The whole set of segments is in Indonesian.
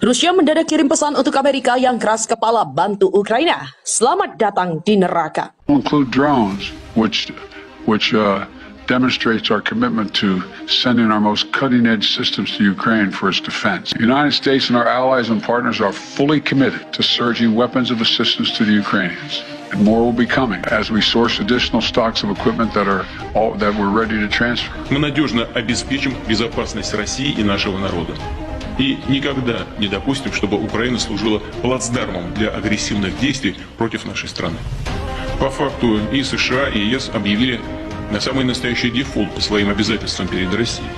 Rusia mendadak kirim pesan untuk Amerika yang keras kepala bantu Ukraina. Selamat datang di neraka. Include drones, which demonstrates our commitment to sending our most cutting-edge systems to Ukraine for its defense. The United States and our allies and partners are fully committed to surging weapons of assistance to the Ukrainians. And more will be coming as we source additional stocks of equipment that we're ready to transfer. Мы надежно обеспечим безопасность России и нашего народа. И никогда не допустим, чтобы Украина служила плацдармом для агрессивных действий против нашей страны. По факту и США, и ЕС объявили на самый настоящий дефолт по своим обязательствам перед Россией.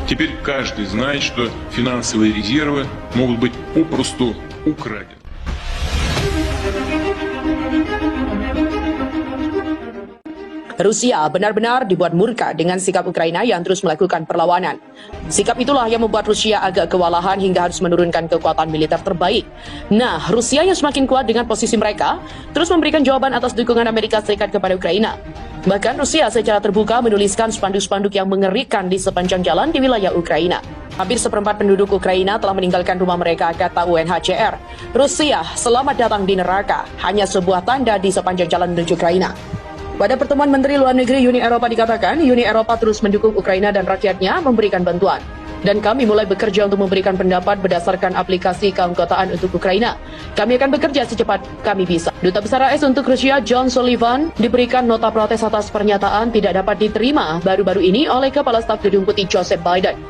Теперь каждый знает, что финансовые резервы могут быть попросту украдены. Rusia benar-benar dibuat murka dengan sikap Ukraina yang terus melakukan perlawanan. Sikap itulah yang membuat Rusia agak kewalahan hingga harus menurunkan kekuatan militer terbaik. Nah, Rusia yang semakin kuat dengan posisi mereka terus memberikan jawaban atas dukungan Amerika Serikat kepada Ukraina. Bahkan Rusia secara terbuka menuliskan spanduk-spanduk yang mengerikan di sepanjang jalan di wilayah Ukraina. Hampir seperempat penduduk Ukraina telah meninggalkan rumah mereka, kata UNHCR. Rusia, selamat datang di neraka, hanya sebuah tanda di sepanjang jalan menuju Ukraina. Pada pertemuan Menteri Luar Negeri Uni Eropa dikatakan, Uni Eropa terus mendukung Ukraina dan rakyatnya memberikan bantuan. Dan kami mulai bekerja untuk memberikan pendapat berdasarkan aplikasi keanggotaan untuk Ukraina. Kami akan bekerja secepat kami bisa. Duta Besar AS untuk Rusia, John Sullivan, diberikan nota protes atas pernyataan tidak dapat diterima baru-baru ini oleh Kepala Staf Gedung Putih Joseph Biden.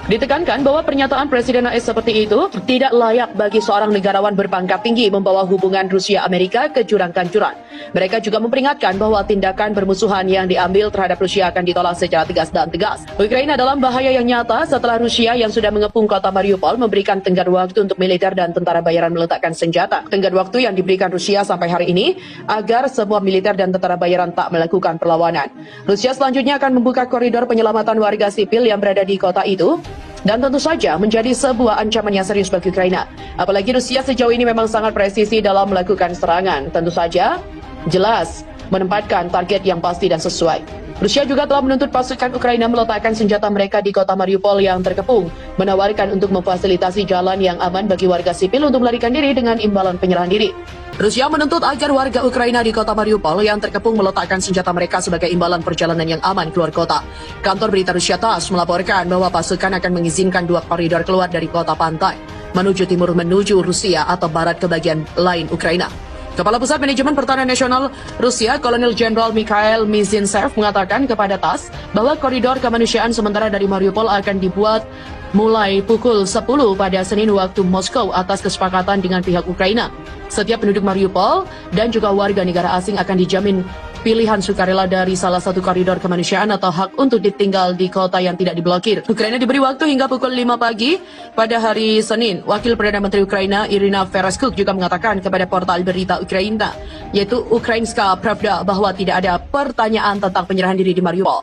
Ditekankan bahwa pernyataan Presiden AS seperti itu tidak layak bagi seorang negarawan berpangkat tinggi membawa hubungan Rusia-Amerika ke jurang kancuran. Mereka juga memperingatkan bahwa tindakan bermusuhan yang diambil terhadap Rusia akan ditolak secara tegas dan tegas. Ukraina dalam bahaya yang nyata setelah Rusia yang sudah mengepung kota Mariupol memberikan tenggat waktu untuk militer dan tentara bayaran meletakkan senjata. Tenggat waktu yang diberikan Rusia sampai hari ini agar semua militer dan tentara bayaran tak melakukan perlawanan. Rusia selanjutnya akan membuka koridor penyelamatan warga sipil yang berada di kota itu. Dan tentu saja menjadi sebuah ancaman yang serius bagi Ukraina. Apalagi Rusia sejauh ini memang sangat presisi dalam melakukan serangan. Tentu saja, jelas, menempatkan target yang pasti dan sesuai. Rusia juga telah menuntut pasukan Ukraina meletakkan senjata mereka di kota Mariupol yang terkepung, menawarkan untuk memfasilitasi jalan yang aman bagi warga sipil untuk melarikan diri dengan imbalan penyerahan diri. Rusia menuntut agar warga Ukraina di kota Mariupol yang terkepung meletakkan senjata mereka sebagai imbalan perjalanan yang aman keluar kota. Kantor berita Rusia TASS melaporkan bahwa pasukan akan mengizinkan 2 koridor keluar dari kota pantai, menuju timur menuju Rusia atau barat ke bagian lain Ukraina. Kepala Pusat Manajemen Pertahanan Nasional Rusia, Kolonel Jenderal Mikhail Mizintsev mengatakan kepada TASS bahwa koridor kemanusiaan sementara dari Mariupol akan dibuat mulai pukul 10 pada Senin waktu Moskow atas kesepakatan dengan pihak Ukraina. Setiap penduduk Mariupol dan juga warga negara asing akan dijamin pilihan sukarela dari salah satu koridor kemanusiaan atau hak untuk ditinggal di kota yang tidak diblokir. Ukraina diberi waktu hingga pukul 5 pagi pada hari Senin. Wakil Perdana Menteri Ukraina Irina Vereshchuk juga mengatakan kepada portal berita Ukraina, yaitu Ukrainska Pravda, bahwa tidak ada pertanyaan tentang penyerahan diri di Mariupol.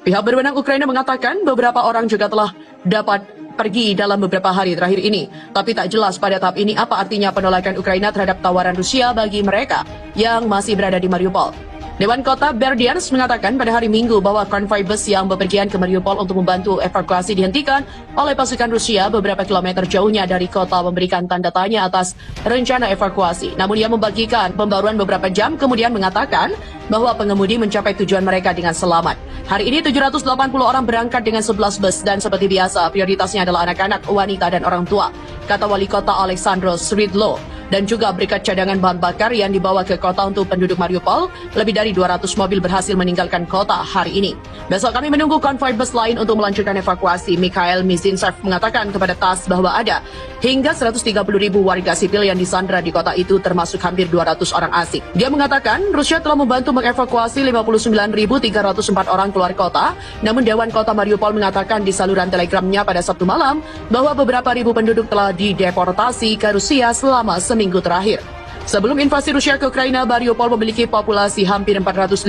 Pihak berwenang Ukraina mengatakan beberapa orang juga telah dapat pergi dalam beberapa hari terakhir ini. Tapi tak jelas pada tahap ini apa artinya penolakan Ukraina terhadap tawaran Rusia bagi mereka yang masih berada di Mariupol. Dewan Kota Berdyansk mengatakan pada hari Minggu bahwa konvoi bus yang bepergian ke Mariupol untuk membantu evakuasi dihentikan oleh pasukan Rusia beberapa kilometer jauhnya dari kota, memberikan tanda tanya atas rencana evakuasi. Namun ia membagikan pembaruan beberapa jam kemudian mengatakan bahwa pengemudi mencapai tujuan mereka dengan selamat. Hari ini 780 orang berangkat dengan 11 bus dan seperti biasa prioritasnya adalah anak-anak, wanita dan orang tua, kata Wali Kota Alexandro Sridlo. Dan juga berkat cadangan bahan bakar yang dibawa ke kota untuk penduduk Mariupol, lebih dari 200 mobil berhasil meninggalkan kota hari ini. Besok kami menunggu konvoi bus lain untuk melanjutkan evakuasi. Mikhail Mizintsev mengatakan kepada TASS bahwa ada hingga 130.000 warga sipil yang disandra di kota itu, termasuk hampir 200 orang asing. Dia mengatakan Rusia telah membantu mengevakuasi 59.304 orang keluar kota, namun Dewan Kota Mariupol mengatakan di saluran telegramnya pada Sabtu malam bahwa beberapa ribu penduduk telah dideportasi ke Rusia selama seminggu terakhir. Sebelum invasi Rusia ke Ukraina, Mariupol memiliki populasi hampir 450.000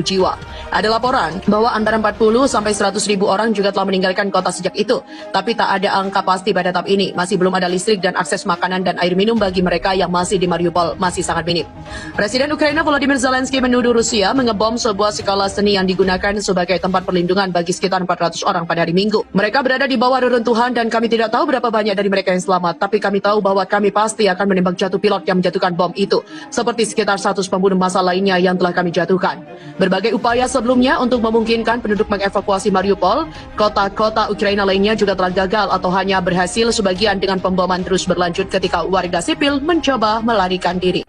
jiwa. Ada laporan bahwa antara 40 sampai 100.000 orang juga telah meninggalkan kota sejak itu. Tapi tak ada angka pasti pada tahap ini. Masih belum ada listrik dan akses makanan dan air minum bagi mereka yang masih di Mariupol masih sangat minim. Presiden Ukraina Volodymyr Zelensky menuduh Rusia mengebom sebuah sekolah seni yang digunakan sebagai tempat perlindungan bagi sekitar 400 orang pada hari Minggu. Mereka berada di bawah reruntuhan dan kami tidak tahu berapa banyak dari mereka yang selamat. Tapi kami tahu bahwa kami pasti akan menembak jatuh pilot yang menjatuhkan bom itu, seperti sekitar 100 pembunuh massal lainnya yang telah kami jatuhkan. Berbagai upaya sebelumnya untuk memungkinkan penduduk mengevakuasi Mariupol, kota-kota Ukraina lainnya juga telah gagal atau hanya berhasil sebagian dengan pemboman terus berlanjut ketika warga sipil mencoba melarikan diri.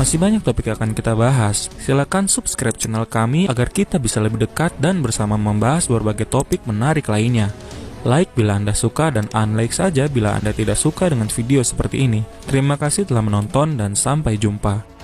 Masih banyak topik yang akan kita bahas. Silakan subscribe channel kami agar kita bisa lebih dekat dan bersama membahas berbagai topik menarik lainnya. Like bila Anda suka dan unlike saja bila Anda tidak suka dengan video seperti ini. Terima kasih telah menonton dan sampai jumpa.